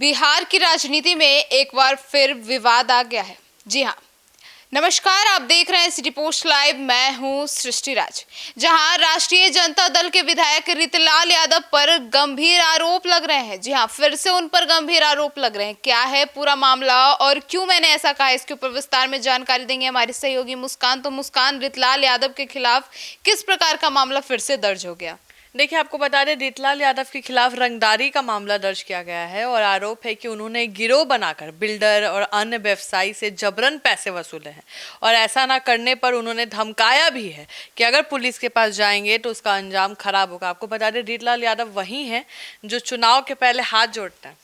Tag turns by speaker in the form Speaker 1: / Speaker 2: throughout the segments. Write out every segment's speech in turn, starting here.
Speaker 1: बिहार की राजनीति में एक बार फिर विवाद आ गया है। जी हाँ, नमस्कार, आप देख रहे हैं सिटी पोस्ट लाइव। मैं हूं सृष्टि राज। जहां राष्ट्रीय जनता दल के विधायक रितलाल यादव पर गंभीर आरोप लग रहे हैं। जी हां, फिर से उन पर गंभीर आरोप लग रहे हैं। क्या है पूरा मामला और क्यों मैंने ऐसा कहा, इसके ऊपर विस्तार में जानकारी देंगे हमारी सहयोगी मुस्कान। तो मुस्कान, रितलाल यादव के खिलाफ किस प्रकार का मामला फिर से दर्ज हो गया?
Speaker 2: देखिए, आपको बता दें, रितलाल यादव के खिलाफ रंगदारी का मामला दर्ज किया गया है और आरोप है कि उन्होंने गिरोह बनाकर बिल्डर और अन्य व्यवसायी से जबरन पैसे वसूले हैं और ऐसा ना करने पर उन्होंने धमकाया भी है कि अगर पुलिस के पास जाएंगे तो उसका अंजाम खराब होगा। आपको बता दें, रितलाल यादव वही हैं जो चुनाव के पहले हाथ जोड़ते हैं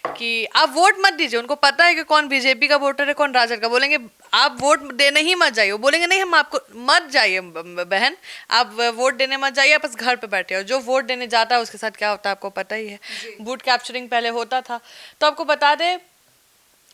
Speaker 2: कि आप वोट मत दीजिए। उनको पता है कि कौन बीजेपी का वोटर है, कौन राजद का। बोलेंगे आप वोट देने ही मत जाइए, वो बोलेंगे नहीं, हम आपको मत जाइए बहन, आप वोट देने मत जाइए, आप बस घर पे बैठे हो। जो वोट देने जाता है उसके साथ क्या होता है आपको पता ही है। बूथ कैप्चरिंग पहले होता था। तो आपको बता दें,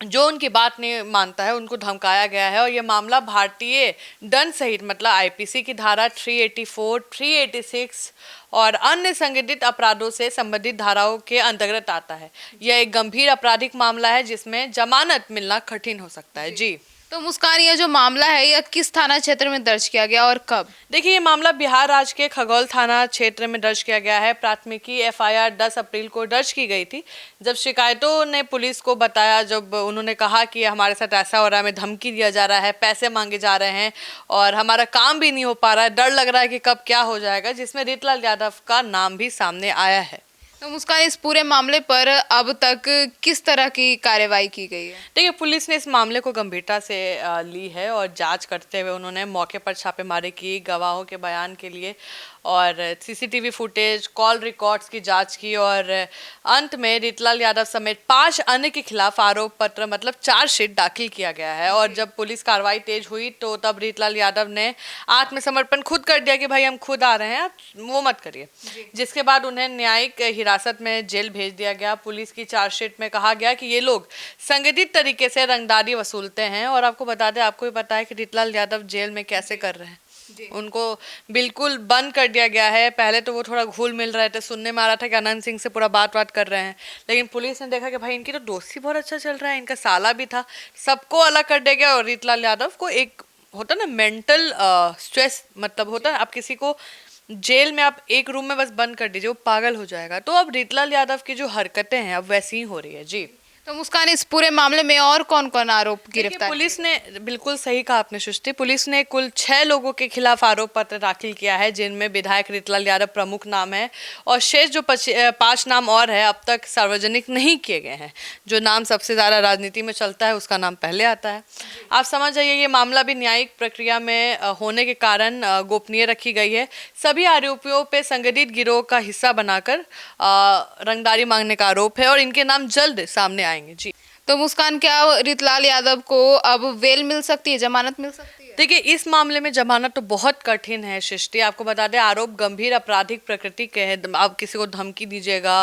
Speaker 2: जो उनकी बात नहीं मानता है उनको धमकाया गया है और ये मामला भारतीय दंड सहित मतलब आईपीसी की धारा 384, 386 और अन्य संगठित अपराधों से संबंधित धाराओं के अंतर्गत आता है। यह एक गंभीर आपराधिक मामला है जिसमें जमानत मिलना कठिन हो सकता है। जी
Speaker 1: तो मुस्कान, यह जो मामला है यह किस थाना क्षेत्र में दर्ज किया गया और कब?
Speaker 2: देखिए, ये मामला बिहार राज्य के खगौल थाना क्षेत्र में दर्ज किया गया है। प्राथमिकी एफआईआर 10 अप्रैल को दर्ज की गई थी, जब शिकायतों ने पुलिस को बताया, जब उन्होंने कहा कि हमारे साथ ऐसा हो रहा है, हमें धमकी दिया जा रहा है, पैसे मांगे जा रहे हैं और हमारा काम भी नहीं हो पा रहा है, डर लग रहा है कि कब क्या हो जाएगा, जिसमें रितलाल यादव का नाम भी सामने आया है।
Speaker 1: तो मुस्कान, इस पूरे मामले पर अब तक किस तरह की कार्रवाई की गई है?
Speaker 2: देखिए, पुलिस ने इस मामले को गंभीरता से ली है और जांच करते हुए उन्होंने मौके पर छापेमारी की, गवाहों के बयान के लिए और सीसीटीवी फुटेज, कॉल रिकॉर्ड्स की जांच की और अंत में रितलाल यादव समेत 5 अन्य के खिलाफ आरोप पत्र मतलब चार्जशीट दाखिल किया गया है। और जब पुलिस कार्रवाई तेज हुई तो तब रितलाल यादव ने आत्मसमर्पण खुद कर दिया कि भाई हम खुद आ रहे हैं, आप वो मत करिए। जिसके बाद उन्हें न्यायिक हिरासत में जेल भेज दिया गया। पुलिस की चार्जशीट में कहा गया कि ये लोग संगठित तरीके से रंगदारी वसूलते हैं और आपको बता दें, आपको भी पता है कि रितलाल यादव जेल में कैसे कर रहे हैं। उनको बिल्कुल बंद कर दिया गया है। पहले तो वो थोड़ा घुल मिल रहे थे, सुनने में आ रहा था कि अनंत सिंह से पूरा बात कर रहे हैं, लेकिन पुलिस ने देखा कि भाई इनकी तो दोस्ती बहुत अच्छा चल रहा है, इनका साला भी था, सबको अलग कर दिया गया। और रितलाल यादव को एक होता ना मेंटल स्ट्रेस, मतलब होता है आप किसी को जेल में आप एक रूम में बस बंद कर दीजिए, वो पागल हो जाएगा। तो अब रितलाल यादव की जो हरकतें हैं अब वैसी ही हो रही है। जी
Speaker 1: तो मुस्कान, इस पूरे मामले में और कौन कौन आरोप गिरफ्तार?
Speaker 2: पुलिस ने, बिल्कुल सही कहा आपने सृष्टि, पुलिस ने कुल 6 लोगों के खिलाफ आरोप पत्र दाखिल किया है, जिनमें विधायक रितलाल यादव प्रमुख नाम है और शेष जो 5 नाम और है अब तक सार्वजनिक नहीं किए गए हैं। जो नाम सबसे ज़्यादा राजनीति में चलता है उसका नाम पहले आता है। आप समझ जाइए, ये मामला भी न्यायिक प्रक्रिया में होने के कारण गोपनीय रखी गई है। सभी आरोपियों पे संगठित गिरोह का हिस्सा बनाकर रंगदारी मांगने का आरोप है और इनके नाम जल्द सामने आएंगे। जी
Speaker 1: तो मुस्कान, क्या रितलाल यादव को अब बेल मिल सकती है, जमानत मिल सकती है?
Speaker 2: देखिए, इस मामले में जमानत तो बहुत कठिन है सृष्टि। आपको बता दें, आरोप गंभीर आपराधिक प्रकृति के हैं। आप किसी को धमकी दीजिएगा,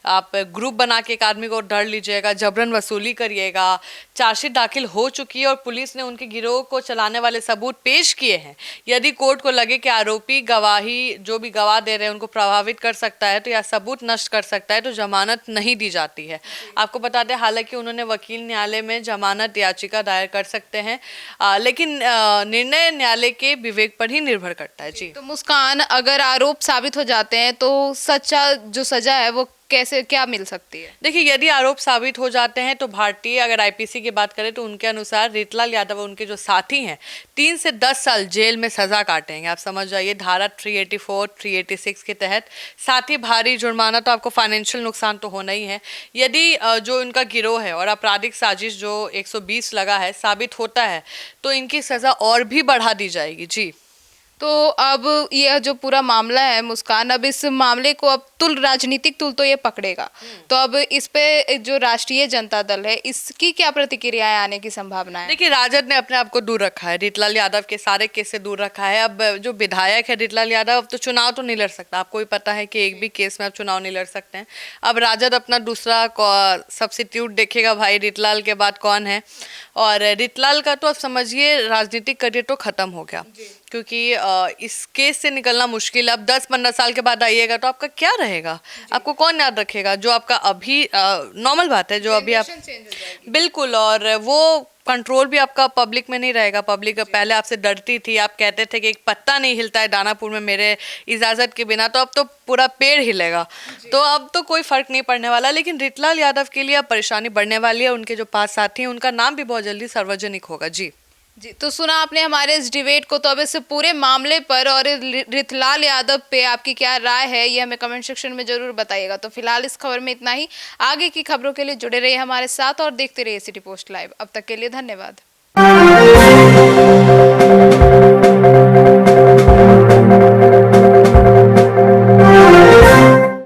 Speaker 2: आप ग्रुप बना के एक आदमी को डर लीजिएगा, जबरन वसूली करिएगा। चार्जशीट दाखिल हो चुकी है और पुलिस ने उनके गिरोह को चलाने वाले सबूत पेश किए हैं। यदि कोर्ट को लगे कि आरोपी गवाही जो भी गवाह दे रहे हैं उनको प्रभावित कर सकता है तो या सबूत नष्ट कर सकता है तो जमानत नहीं दी जाती है। आपको बता दें, हालांकि उन्होंने वकील न्यायालय में जमानत याचिका दायर कर सकते हैं, लेकिन निर्णय न्यायालय के विवेक पर ही निर्भर करता है। जी
Speaker 1: तो मुस्कान, अगर आरोप साबित हो जाते हैं तो सच्चा जो सजा है वो कैसे क्या मिल सकती है?
Speaker 2: देखिए, यदि आरोप साबित हो जाते हैं तो भारतीय अगर आईपीसी की बात करें तो उनके अनुसार रितलाल यादव और उनके जो साथी हैं 3 से 10 साल जेल में सजा काटेंगे। आप समझ जाइए, धारा 384, 386 के तहत, साथ ही भारी जुर्माना, तो आपको फाइनेंशियल नुकसान तो होना ही है। यदि जो इनका गिरोह है और आपराधिक साजिश जो 120 लगा है साबित होता है तो इनकी सजा और भी बढ़ा दी जाएगी। जी
Speaker 1: तो अब यह जो पूरा मामला है मुस्कान, अब इस मामले को अब राजनीतिक तुल तो ये पकड़ेगा, तो अब इस पे जो राष्ट्रीय जनता दल है इसकी क्या प्रतिक्रियाएं आने की संभावना है?
Speaker 2: देखिए, राजद ने अपने आप को दूर रखा है, रितलाल यादव के सारे केस से दूर रखा है। अब जो विधायक है रितलाल यादव, अब तो चुनाव तो नहीं लड़ सकता। आपको भी पता है कि एक भी केस में आप चुनाव नहीं लड़ सकते हैं। अब राजद अपना दूसरा सब्स्टिट्यूट देखेगा, भाई रितलाल के बाद कौन है। और रितलाल का तो अब समझिए राजनीतिक करियर तो खत्म हो गया, क्योंकि इस केस से निकलना मुश्किल है। अब 10-15 साल के बाद आइएगा तो आपका क्या रहेगा, आपको कौन याद रखेगा? जो आपका अभी नॉर्मल बात है, जो अभी आप
Speaker 1: Generation change हो जाएगी।
Speaker 2: बिल्कुल, और वो कंट्रोल भी आपका पब्लिक में नहीं रहेगा। पब्लिक पहले आपसे डरती थी, आप कहते थे कि एक पत्ता नहीं हिलता है दानापुर में मेरे इजाज़त के बिना, तो अब तो पूरा पेड़ हिलेगा। तो अब तो कोई फर्क नहीं पड़ने वाला। लेकिन रितलाल यादव के लिए अब परेशानी बढ़ने वाली है। उनके जो 5 साथी हैं उनका नाम भी बहुत जल्दी सार्वजनिक होगा। जी
Speaker 1: जी, तो सुना आपने हमारे इस डिबेट को। तो अब इस पूरे मामले पर और रितलाल यादव पे आपकी क्या राय है, ये हमें कमेंट सेक्शन में जरूर बताइएगा। तो फिलहाल इस खबर में इतना ही। आगे की खबरों के लिए जुड़े रहिए हमारे साथ और देखते रहिए सिटी पोस्ट लाइव। अब तक के लिए धन्यवाद।